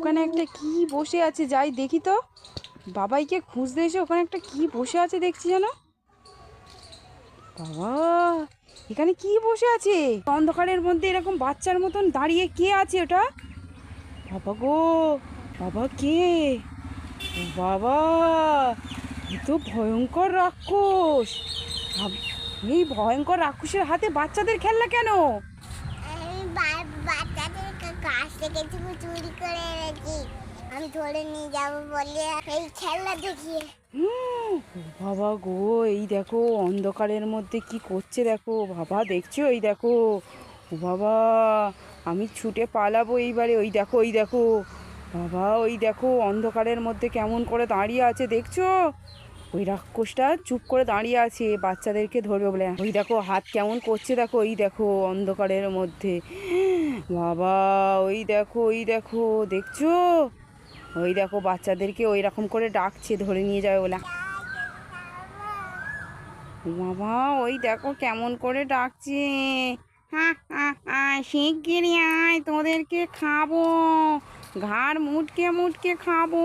ওখানে একটা কি বসে আছে, যাই দেখি তো। বাবাইকে খুঁজতে এসে ওখানে একটা কি বসে আছে দেখছি যেন। বাবা, এখানে কি বসে আছে অন্ধকারের মধ্যে এরকম বাচ্চার মতন দাঁড়িয়ে? কে আছে ওটা? বাবা গো, বাবা কে? ও বাবা, এ তো ভয়ঙ্কর রাক্ষস। এই ভয়ঙ্কর রাক্ষসের হাতে বাচ্চাদের খেলনা কেন? বাচ্চাদের কাছ থেকে চুরি করে এনেছি, আমি ধরে নিয়ে যাবো বলে এই খেলনা দেখিয়ে। বাবা গো, এই দেখো অন্ধকারের মধ্যে কি করছে দেখো বাবা, দেখছো? এই দেখো, ও বাবা, আমি ছুটে পালাবো এইবারে। ওই দেখো, ওই দেখো বাবা, ওই দেখো অন্ধকারের মধ্যে কেমন করে দাঁড়িয়ে আছে দেখছো? ওই রাক্ষসটা চুপ করে দাঁড়িয়ে আছে বাচ্চাদেরকে ধরবে বলে। ওই দেখো হাত কেমন করছে দেখো, ওই দেখো অন্ধকারের মধ্যে। বাবা, ওই দেখো, ওই দেখো, দেখছো? ওই দেখো বাচ্চাদেরকে ওই রকম করে ডাকছে ধরে নিয়ে যাবে বলে। বাবা, ওই দেখো কেমন করে ডাকছে। হ্যাঁ হ্যাঁ হ্যাঁ, শিগগিরই আয়, তোদেরকে খাবো, ঘাড় মুটকে মুটকে খাবো।